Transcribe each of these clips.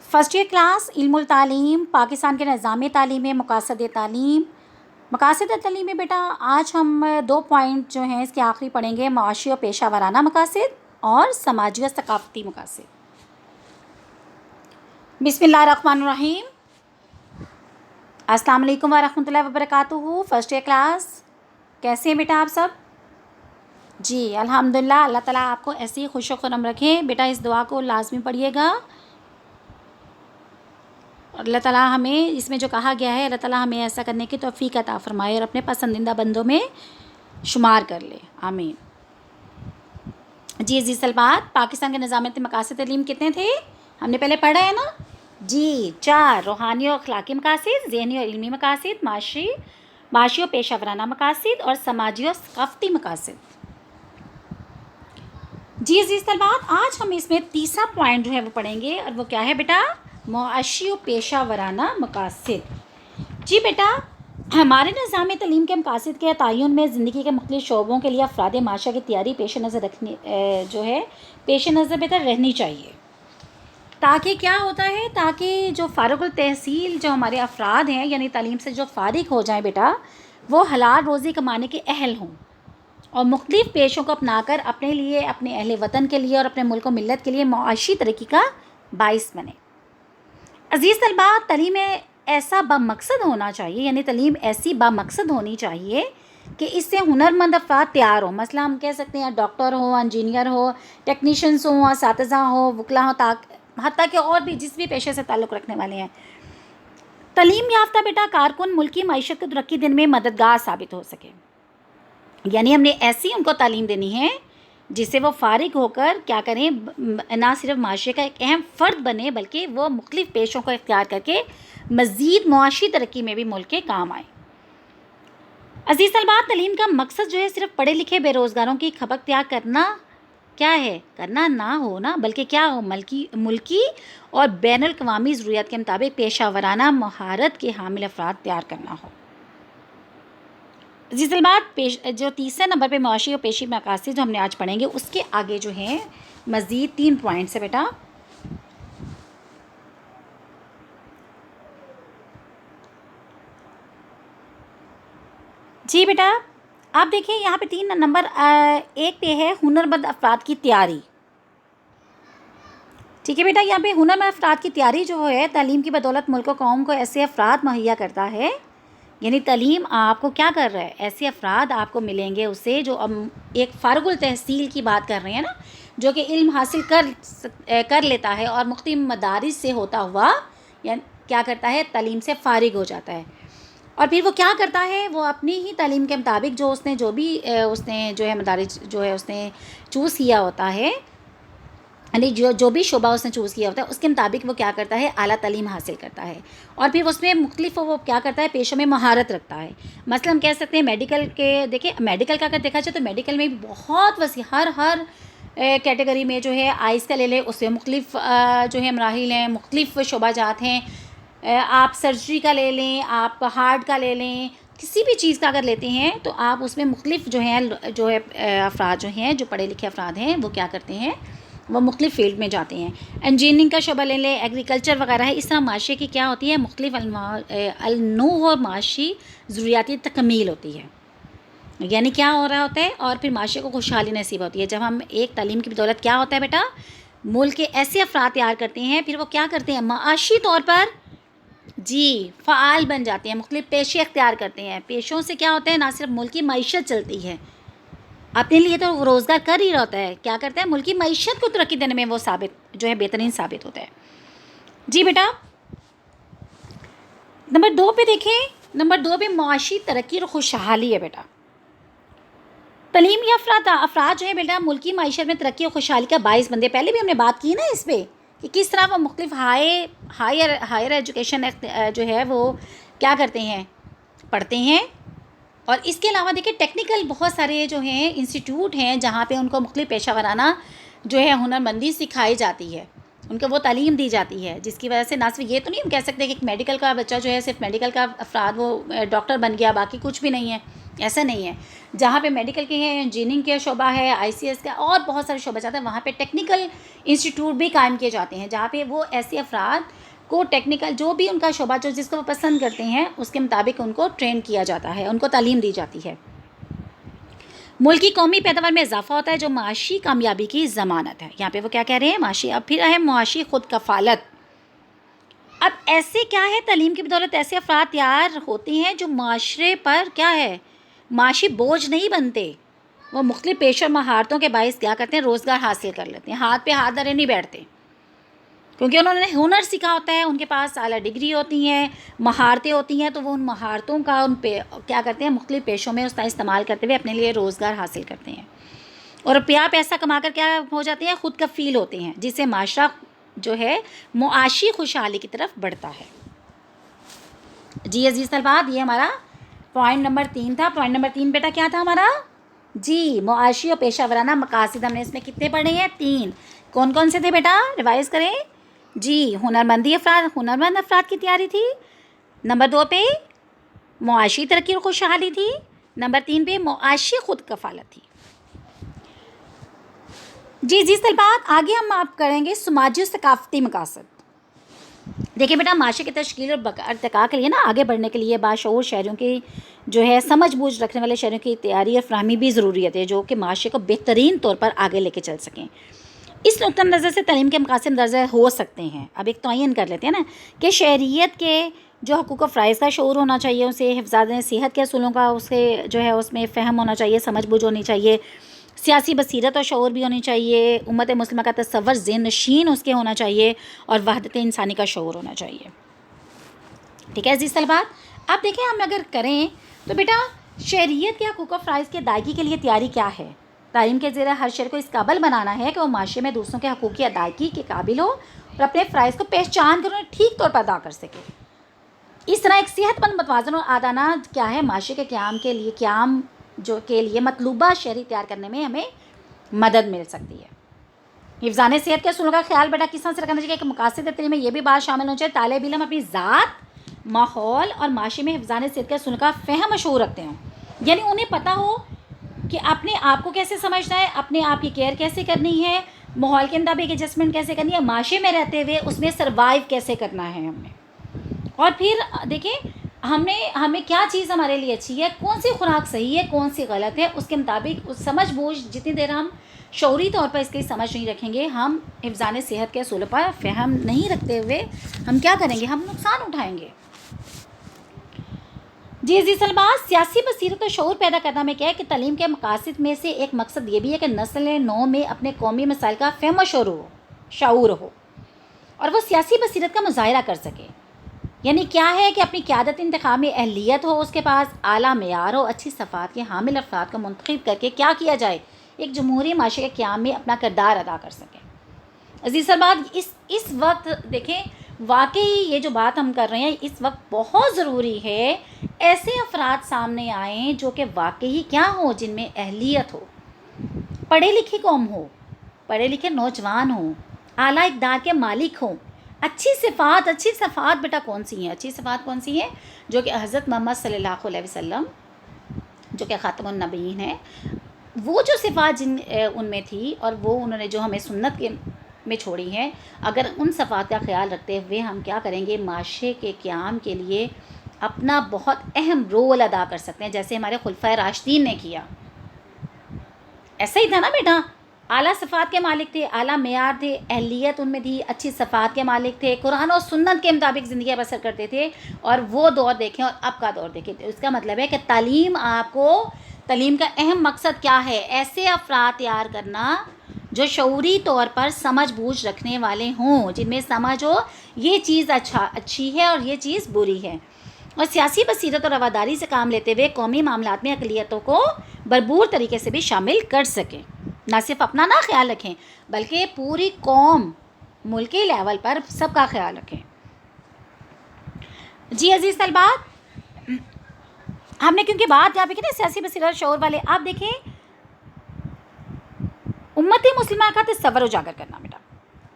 First year class علم التعلیم پاکستان کے نظام تعلیم میں مقاصد تعلیم میں بیٹا آج ہم 2 پوائنٹ جو ہیں اس کے آخری پڑھیں گے، معاشی اور پیشہ ورانہ مقاصد اور سماجی اور ثقافتی مقاصد۔ بسم اللہ الرحمن الرحیم۔ السلام علیکم ورحمۃ اللہ وبرکاتہ۔ فرسٹ ایئر کلاس کیسے ہیں بیٹا آپ سب؟ جی الحمدللہ، اللہ تعالیٰ آپ کو ایسی خوش و خرم رکھیں۔ بیٹا اس دعا کو لازمی پڑھیے گا، اور اللہ تعالیٰ ہمیں اس میں جو کہا گیا ہے، اللہ تعالیٰ ہمیں ایسا کرنے کی توفیق عطا فرمائے اور اپنے پسندیدہ بندوں میں شمار کر لے، آمین۔ جی عزیز طلبات، پاکستان کے نظام مقاصد تعلیم کتنے تھے؟ ہم نے پہلے پڑھا ہے نا؟ جی 4، روحانی اور اخلاقی مقاصد، ذہنی اور علمی مقاصد، معاشی اور پیشہ ورانہ مقاصد اور سماجی اور ثقافتی مقاصد۔ جی عزیز طلبات، آج ہم اس میں تیسرا پوائنٹ جو ہے وہ پڑھیں گے، اور وہ کیا ہے بیٹا؟ معاشی و پیشہ ورانہ مقاصد۔ جی بیٹا، ہمارے نظام تعلیم کے مقاصد کے تعین میں زندگی کے مختلف شعبوں کے لیے افراد معاشرہ کی تیاری پیش نظر بیٹا رہنی چاہیے، تاکہ کیا ہوتا ہے، تاکہ جو فارغ التحصیل جو ہمارے افراد ہیں، یعنی تعلیم سے جو فارغ ہو جائیں بیٹا، وہ حلال روزی کمانے کے اہل ہوں اور مختلف پیشوں کو اپنا کر اپنے لیے، اپنے اہل وطن کے لیے اور اپنے ملک و ملت کے لیے معاشی ترقی کا باعث بنے۔ عزیز طلباء، تعلیم ایسا بامقصد ہونا چاہیے، یعنی تعلیم ایسی بامقصد ہونی چاہیے کہ اس سے ہنرمند افراد تیار ہوں۔ مثلا ہم کہہ سکتے ہیں ڈاکٹر ہو، انجینئر ہو، ٹیکنیشینس ہوں، اساتذہ ہوں، وکلا ہوں، حتیٰ کہ اور بھی جس بھی پیشے سے تعلق رکھنے والے ہیں۔ تعلیم یافتہ بیٹا کارکن ملکی معیشت کو ترقی دینے میں مددگار ثابت ہو سکے، یعنی ہم نے ایسی ان کو تعلیم دینی ہے جس سے وہ فارغ ہو کر کیا کریں، نہ صرف معاشرے کا ایک اہم فرد بنے، بلکہ وہ مختلف پیشوں کو اختیار کر کے مزید معاشی ترقی میں بھی ملک کے کام آئے۔ عزیز طلباء، تعلیم کا مقصد جو ہے صرف پڑھے لکھے بے روزگاروں کی کھپت تیار کرنا کیا ہے، کرنا نہ ہونا، بلکہ کیا ہو، ملکی اور بین الاقوامی ضروریات کے مطابق پیشہ ورانہ مہارت کے حامل افراد تیار کرنا ہو۔ عزیز طلباء، جو تیسرے نمبر پہ معاشی اور پیشی مقاصد جو ہم نے آج پڑھیں گے، اس کے آگے جو ہیں مزید 3 پوائنٹس ہے بیٹا۔ جی بیٹا، آپ دیکھیں یہاں پہ 3 نمبر 1 پہ ہے ہنرمند افراد کی تیاری۔ ٹھیک ہے بیٹا، یہاں پہ ہنرمند افراد کی تیاری جو ہے تعلیم کی بدولت ملک و قوم کو ایسے افراد مہیا کرتا ہے، یعنی تعلیم آپ کو کیا کر رہا ہے، ایسے افراد آپ کو ملیں گے اس سے جو ایک فارغ التحصیل کی بات کر رہے ہیں نا، جو کہ علم حاصل کر لیتا ہے اور مختلف مدارس سے ہوتا ہوا یعنی کیا کرتا ہے، تعلیم سے فارغ ہو جاتا ہے، اور پھر وہ کیا کرتا ہے، وہ اپنی ہی تعلیم کے مطابق جو اس نے جو ہے مدارس جو ہے اس نے چوز کیا ہوتا ہے، یعنی جو بھی شعبہ اس نے چوز کیا ہوتا ہے اس کے مطابق وہ کیا کرتا ہے، اعلیٰ تعلیم حاصل کرتا ہے، اور پھر اس میں مختلف وہ کیا کرتا ہے، پیشوں میں مہارت رکھتا ہے۔ مثلا ہم کہہ سکتے ہیں میڈیکل کے، دیکھیں میڈیکل کا اگر دیکھا جائے تو میڈیکل میں بھی بہت وسیع، ہر کیٹیگری میں جو ہے، آئز کا لے لیں، اس میں مختلف جو ہے مراحل ہیں، مختلف شعبہ جات ہیں۔ آپ سرجری کا لے لیں، آپ ہارٹ کا لے لیں، کسی بھی چیز کا اگر لیتے ہیں تو آپ اس میں مختلف جو ہے افراد جو ہیں، جو پڑھے لکھے افراد ہیں، وہ کیا کرتے ہیں، وہ مختلف فیلڈ میں جاتے ہیں۔ انجینئرنگ کا شعبہ لے لیں، ایگریکلچر وغیرہ ہے، اس طرح معاشرے کی کیا ہوتی ہے، مختلف النوع معاشی ضروریاتی تکمیل ہوتی ہے، یعنی کیا ہو رہا ہوتا ہے، اور پھر معاشرے کو خوشحالی نصیب ہوتی ہے جب ہم ایک تعلیم کی بدولت کیا ہوتا ہے بیٹا، ملک کے ایسے افراد تیار کرتے ہیں، پھر وہ کیا کرتے ہیں، معاشی طور پر جی فعال بن جاتے ہیں، مختلف پیشے اختیار کرتے ہیں۔ پیشوں سے کیا ہوتا ہے، نہ صرف ملک کی معیشت چلتی ہے، اپنے لیے تو روزگار کر ہی رہا ہوتا ہے، کیا کرتا ہے، ملکی معیشت کو ترقی دینے میں وہ جو ہے بہترین ثابت ہوتا ہے۔ جی بیٹا، نمبر 2 پہ دیکھیں، نمبر 2 پہ معاشی ترقی اور خوشحالی ہے بیٹا۔ تعلیم یافتہ افراد جو ہے بیٹا ملکی معیشت میں ترقی اور خوشحالی کا باعث بنتے ہیں۔ پہلے بھی ہم نے بات کی نا اس پہ کہ کس طرح وہ مختلف ہائر ایجوکیشن جو ہے وہ کیا کرتے ہیں، پڑھتے ہیں، اور اس کے علاوہ دیکھیں ٹیکنیکل بہت سارے جو ہیں انسٹیٹیوٹ ہیں جہاں پہ ان کو مختلف پیشہ ورانہ جو ہے ہنرمندی سکھائی جاتی ہے، ان کو وہ تعلیم دی جاتی ہے، جس کی وجہ سے نہ صرف یہ تو نہیں ہم کہہ سکتے کہ ایک میڈیکل کا بچہ جو ہے صرف میڈیکل کا افراد وہ ڈاکٹر بن گیا، باقی کچھ بھی نہیں ہے، ایسا نہیں ہے. جہاں پہ میڈیکل کے ہیں، انجینئرنگ کا شعبہ ہے، آئی سی ایس کا اور بہت سارے شعبے جاتے ہیں، وہاں پہ ٹیکنیکل انسٹیٹیوٹ بھی قائم کیے جاتے ہیں، جہاں پہ وہ ایسے افراد کو ٹیکنیکل جو بھی ان کا شعبہ جو جس کو وہ پسند کرتے ہیں اس کے مطابق ان کو ٹرین کیا جاتا ہے، ان کو تعلیم دی جاتی ہے. ملکی قومی پیداوار میں اضافہ ہوتا ہے جو معاشی کامیابی کی ضمانت ہے. یہاں پہ وہ کیا کہہ رہے ہیں؟ معاشی. اب پھر ہے معاشی خود کفالت. اب ایسے کیا ہے، تعلیم کی بدولت ایسے افراد تیار ہوتے ہیں جو معاشرے پر کیا ہے، معاشی بوجھ نہیں بنتے. وہ مختلف پیشہ اور مہارتوں کے باعث کیا کرتے ہیں، روزگار حاصل کر لیتے ہیں. ہاتھ پہ ہاتھ دھرے نہیں بیٹھتے، کیونکہ انہوں نے ہنر سیکھا ہوتا ہے، ان کے پاس اعلیٰ ڈگری ہوتی ہیں، مہارتیں ہوتی ہیں، تو وہ ان مہارتوں کا ان پہ کیا کرتے ہیں، مختلف پیشوں میں اس کا استعمال کرتے ہوئے اپنے لیے روزگار حاصل کرتے ہیں، اور روپیہ پیسہ کما کر کیا ہو جاتے ہیں، خود کفیل ہوتے ہیں، جس سے معاشرہ جو ہے معاشی خوشحالی کی طرف بڑھتا ہے. جی عزیز طلبات، یہ ہمارا پوائنٹ نمبر 3 تھا. پوائنٹ نمبر 3 بیٹا کیا تھا ہمارا؟ جی معاشی اور پیشہ ورانہ مقاصد. ہم نے اس میں کتنے پڑھے ہیں؟ 3. کون کون سے تھے بیٹا؟ ریوائز کریں. جی ہنرمند افراد کی تیاری تھی. نمبر 2 پہ معاشی ترقی اور خوشحالی تھی. نمبر 3 پہ معاشی خود کفالت تھی. جی عزیز طلبات، آگے ہم آپ کریں گے سماجی اور ثقافتی مقاصد. دیکھیں بیٹا، معاشرے کی تشکیل اور ارتقاء کے لیے نا، آگے بڑھنے کے لیے باشعور شہریوں کی جو ہے سمجھ بوجھ رکھنے والے شہریوں کی تیاری اور فراہمی بھی ضروریت ہے، جو کہ معاشرے کو بہترین طور پر آگے لے کے چل سکیں. اس نقطہ نظر سے تعلیم کے مقاصد درجہ ہو سکتے ہیں. اب ایک تعین کر لیتے ہیں نا کہ شہریت کے جو حقوق و فرائض کا شعور ہونا چاہیے، اسے حفظان صحت کے اصولوں کا اس کے جو ہے اس میں فہم ہونا چاہیے، سمجھ بوجھ ہونی چاہیے، سیاسی بصیرت اور شعور بھی ہونی چاہیے، امت مسلمہ کا تصور ذہن نشین اس کے ہونا چاہیے، اور وحدت انسانی کا شعور ہونا چاہیے. ٹھیک ہے عزیز طلبات، اب دیکھیں ہم اگر کریں تو بیٹا شہریت کے حقوق و فرائض کی ادائیگی کے لیے تیاری کیا ہے؟ تعلیم کے ذریعے ہر شہری کو اس قابل بنانا ہے کہ وہ معاشرے میں دوسروں کے حقوق کی ادائیگی کے قابل ہو اور اپنے فرائض کو پہچان کر انہیں ٹھیک طور پر ادا کر سکے. اس طرح ایک صحت مند متوازن اور عادلانہ کیا ہے، معاشرے کے قیام کے لیے مطلوبہ شہری تیار کرنے میں ہمیں مدد مل سکتی ہے. حفظان صحت کے اصولوں کا خیال بیٹا کس طرح سے رکھنا چاہیے کہ مقاصد تعلیم میں یہ بھی بات شامل ہونی چاہیے طالب علم اپنی ذات، ماحول اور معاشرے میں حفظان صحت کے اصولوں کا فہم و شعور رکھتے ہوں. یعنی انہیں پتہ ہو کہ اپنے آپ کو کیسے سمجھنا ہے، اپنے آپ کی کیئر کیسے کرنی ہے، ماحول کے مطابق ایڈجسٹمنٹ کیسے کرنی ہے، معاشرے میں رہتے ہوئے اس میں سروائیو کیسے کرنا ہے ہم نے. اور پھر دیکھیں ہمیں کیا چیز ہمارے لیے اچھی ہے، کون سی خوراک صحیح ہے، کون سی غلط ہے، اس کے مطابق اس سمجھ بوجھ جتنی دیر ہم شعوری طور پر اس کی سمجھ نہیں رکھیں گے، ہم حفظان صحت کے اصولوں پر فہم نہیں رکھتے ہوئے ہم کیا کریں گے، ہم نقصان اٹھائیں گے. جی عزیز طلباء، سیاسی بصیرت اور شعور پیدا کرنا میں کیا ہے کہ تعلیم کے مقاصد میں سے ایک مقصد یہ بھی ہے کہ نسل نو میں اپنے قومی مسائل کا فہم و شعور ہو اور وہ سیاسی بصیرت کا مظاہرہ کر سکے. یعنی کیا ہے کہ اپنی قیادت انتخاب میں اہلیت ہو، اس کے پاس اعلیٰ معیار ہو، اچھی صفات کے حامل افراد کو منتخب کر کے کیا کیا جائے، ایک جمہوری معاشرے کے قیام میں اپنا کردار ادا کر سکے. عزیز طلباء، اس وقت دیکھیں واقعی یہ جو بات ہم کر رہے ہیں اس وقت بہت ضروری ہے ایسے افراد سامنے آئیں جو کہ واقعی کیا ہوں، جن میں اہلیت ہو، پڑھے لکھے قوم ہو، پڑھے لکھے نوجوان ہوں، اعلیٰ اقدار کے مالک ہوں. اچھی صفات بیٹا کون سی ہیں؟ اچھی صفات کون سی ہیں؟ جو کہ حضرت محمد صلی اللہ علیہ وسلم جو کہ خاتم النبیین ہیں، وہ جو صفات ان میں تھی اور وہ انہوں نے جو ہمیں سنت میں چھوڑی ہیں، اگر ان صفات کا خیال رکھتے ہوئے ہم کیا کریں گے، معاشرے کے قیام کے لیے اپنا بہت اہم رول ادا کر سکتے ہیں، جیسے ہمارے خلفائے راشدین نے کیا. ایسا ہی تھا نا بیٹا، اعلیٰ صفات کے مالک تھے، اعلیٰ معیار تھے، اہلیت ان میں تھی، اچھی صفات کے مالک تھے، قرآن اور سنت کے مطابق زندگی بسر کرتے تھے. اور وہ دور دیکھیں اور اب کا دور دیکھیں، اس کا مطلب ہے کہ تعلیم کا اہم مقصد کیا ہے، ایسے افراد تیار کرنا جو شعوری طور پر سمجھ بوجھ رکھنے والے ہوں، جن میں سمجھ ہو یہ چیز اچھی ہے اور یہ چیز بری ہے، اور سیاسی بصیرت اور رواداری سے کام لیتے ہوئے قومی معاملات میں اقلیتوں کو بھرپور طریقے سے بھی شامل کر سکیں. نہ صرف اپنا نہ خیال رکھیں بلکہ پوری قوم ملکی لیول پر سب کا خیال رکھیں. جی عزیز طلبات، ہم نے کیونکہ بات یہاں پہ کی نا سیاسی بصیرت شعور والے، آپ دیکھیں امت مسلمہ کا تصور اجاگر کرنا بیٹا،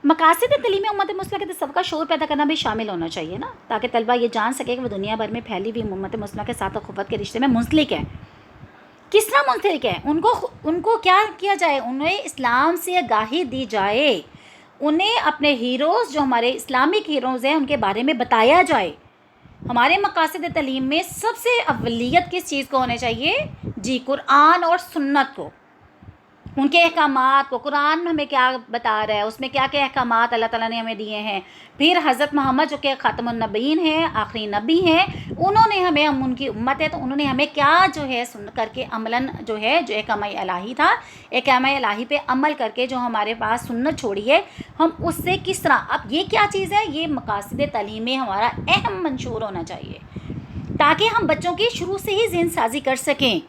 مقاصد تعلیم امت مسلمہ کے تصور کا شعور پیدا کرنا بھی شامل ہونا چاہیے نا، تاکہ طلبہ یہ جان سکے کہ وہ دنیا بھر میں پھیلی ہوئی امت مسلمہ کے ساتھ اخوت کے رشتے میں منسلک ہے. کس طرح منسلک ہے، ان کو کیا کیا جائے، انہیں اسلام سے آگاہی دی جائے، انہیں اپنے ہیروز جو ہمارے اسلامک ہیروز ہیں ان کے بارے میں بتایا جائے۔ ہمارے مقاصد تعلیم میں سب سے اولیت کس چیز کو ہونے چاہیے؟ جی قرآن اور سنت کو، ان کے احکامات کو۔ قرآن ہمیں کیا بتا رہا ہے، اس میں کیا کیا احکامات اللہ تعالیٰ نے ہمیں دیے ہیں۔ پھر حضرت محمد جو کہ خاتم النبیین ہیں، آخری نبی ہیں، انہوں نے ہمیں، ہم ان کی امت ہے تو انہوں نے ہمیں کیا جو ہے سن کر کے عملاً جو ہے جو احکامہ الہی تھا، احکامہ الہی پہ عمل کر کے جو ہمارے پاس سنت چھوڑی ہے، ہم اس سے کس طرح، اب یہ کیا چیز ہے، یہ مقاصد تعلیم میں ہمارا اہم منشور ہونا چاہیے، تاکہ ہم بچوں کی شروع سے ہی ذہن سازی کر سکیں،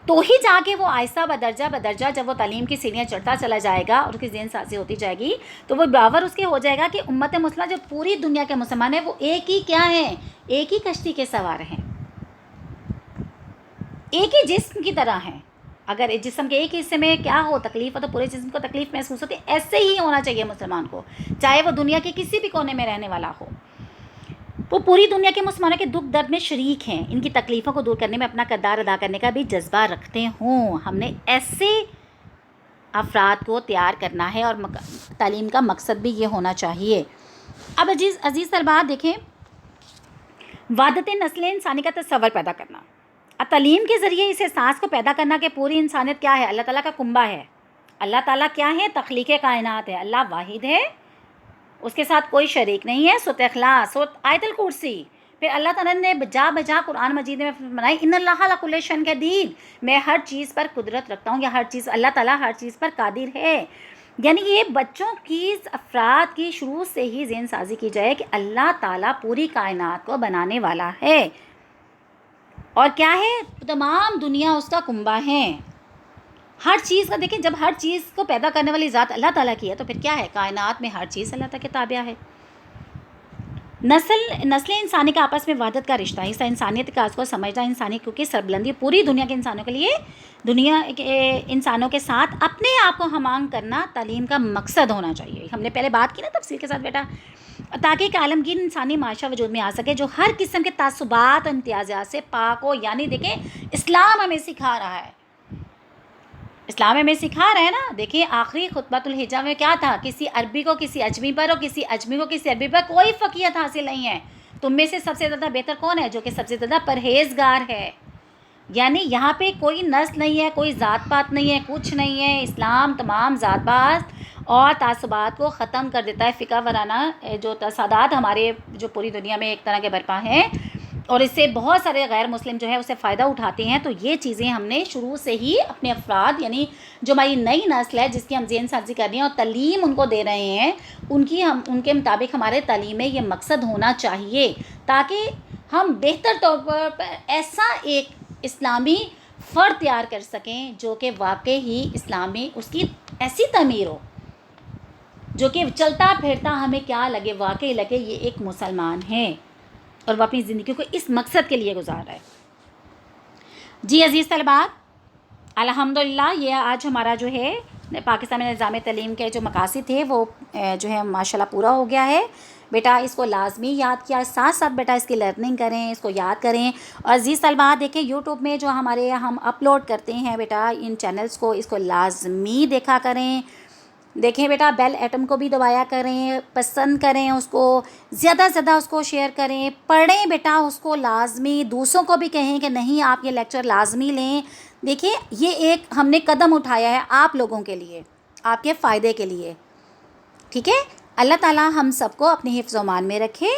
تو ہی جا کے وہ آہستہ بدرجہ جب وہ تعلیم کی سیڑھیاں چڑھتا چلا جائے گا اور اس کی ذہن سازی ہوتی جائے گی تو وہ باور اس کے ہو جائے گا کہ امت مسلمہ جو پوری دنیا کے مسلمان ہیں وہ ایک ہی کیا ہیں، ایک ہی کشتی کے سوار ہیں، ایک ہی جسم کی طرح ہیں۔ اگر جسم کے ایک حصے میں کیا ہو تکلیف ہو تو پورے جسم کو تکلیف محسوس ہوتی ہے، ایسے ہی ہونا چاہیے مسلمان کو، چاہے وہ دنیا کے کسی بھی کونے میں رہنے والا ہو، وہ پوری دنیا کے مسلمانوں کے دکھ درد میں شریک ہیں، ان کی تکلیفوں کو دور کرنے میں اپنا کردار ادا کرنے کا بھی جذبہ رکھتے ہوں۔ ہم نے ایسے افراد کو تیار کرنا ہے اور تعلیم کا مقصد بھی یہ ہونا چاہیے۔ اب عزیز طلباء دیکھیں، وحدت نسل انسانی کا تصور پیدا کرنا، تعلیم کے ذریعے اس احساس کو پیدا کرنا کہ پوری انسانیت کیا ہے، اللہ تعالیٰ کا کنبہ ہے، اللہ تعالیٰ کیا ہے، تخلیق کائنات ہے، اللہ واحد ہے، اس کے ساتھ کوئی شریک نہیں ہے، سورۃ اخلاص، سورۃ آیت الکرسی۔ پھر اللہ تعالیٰ نے بجا قرآن مجید میں فرمایا ان اللہ علی کل شیء قدیر، میں ہر چیز پر قدرت رکھتا ہوں، یا ہر چیز، اللہ تعالیٰ ہر چیز پر قادر ہے۔ یعنی یہ بچوں کی، افراد کی شروع سے ہی ذہن سازی کی جائے کہ اللہ تعالیٰ پوری کائنات کو بنانے والا ہے، اور کیا ہے، تمام دنیا اس کا کنبہ ہے، ہر چیز کا۔ دیکھیں جب ہر چیز کو پیدا کرنے والی ذات اللہ تعالیٰ کی ہے تو پھر کیا ہے، کائنات میں ہر چیز اللہ تعالیٰ کے تابع ہے۔ نسل انسانی کا آپس میں وحدت کا رشتہ ہے، اس انسانیت کا اس کو سمجھنا، انسانی کیونکہ سربلندی پوری دنیا کے انسانوں کے لیے، دنیا کے انسانوں کے ساتھ اپنے آپ کو ہمانگ کرنا تعلیم کا مقصد ہونا چاہیے۔ ہم نے پہلے بات کی نا تفصیل کے ساتھ بیٹا، تاکہ ایک عالمگیر انسانی معاشرہ وجود میں آ سکے جو ہر قسم کے تعصبات اور امتیازات سے پاک ہو۔ یعنی دیکھیں اسلام ہمیں سکھا رہا ہے، اسلام ہمیں سکھا رہا ہے نا۔ دیکھیں آخری خطبۃ الحجہ میں کیا تھا، کسی عربی کو کسی اجمی پر اور کسی اجمی کو کسی عربی پر کوئی فقیہت حاصل نہیں ہے، تم میں سے سب سے زیادہ بہتر کون ہے، جو کہ سب سے زیادہ پرہیزگار ہے۔ یعنی یہاں پہ کوئی نسل نہیں ہے، کوئی ذات پات نہیں ہے، کچھ نہیں ہے، اسلام تمام ذات پات اور تعصبات کو ختم کر دیتا ہے۔ فقہ وارانہ جو تصادات ہمارے جو پوری دنیا میں ایک طرح کے برپا ہیں اور اس سے بہت سارے غیر مسلم جو ہے اسے فائدہ اٹھاتے ہیں، تو یہ چیزیں ہم نے شروع سے ہی اپنے افراد، یعنی جو ہماری نئی نسل ہے جس کی ہم ذہن سازی کر رہے ہیں اور تعلیم ان کو دے رہے ہیں، ان کے مطابق ہمارے تعلیم میں یہ مقصد ہونا چاہیے، تاکہ ہم بہتر طور پر ایسا ایک اسلامی فرد تیار کر سکیں جو کہ واقعی ہی اسلامی، اس کی ایسی تعمیر ہو جو کہ چلتا پھرتا ہمیں کیا لگے، واقعی لگے یہ ایک مسلمان ہے اور وہ اپنی زندگی کو اس مقصد کے لیے گزار رہا ہے۔ جی عزیز طلباء، الحمدللہ یہ آج ہمارا جو ہے پاکستان میں نظام تعلیم کے جو مقاصد تھے وہ جو ہے ماشاءاللہ پورا ہو گیا ہے۔ بیٹا اس کو لازمی یاد کیا، ساتھ ساتھ بیٹا اس کی لرننگ کریں، اس کو یاد کریں۔ اور عزیز طلباء دیکھیں یوٹیوب میں جو ہم اپلوڈ کرتے ہیں بیٹا ان چینلز کو، اس کو لازمی دیکھا کریں۔ دیکھیں بیٹا بیل ایٹم کو بھی دبایا کریں، پسند کریں، اس کو زیادہ سے زیادہ اس کو شیئر کریں، پڑھیں بیٹا اس کو لازمی، دوسروں کو بھی کہیں کہ نہیں آپ یہ لیکچر لازمی لیں۔ دیکھیں یہ ایک ہم نے قدم اٹھایا ہے آپ لوگوں کے لیے، آپ کے فائدے کے لیے، ٹھیک ہے۔ اللہ تعالیٰ ہم سب کو اپنے حفظ و امان میں رکھے۔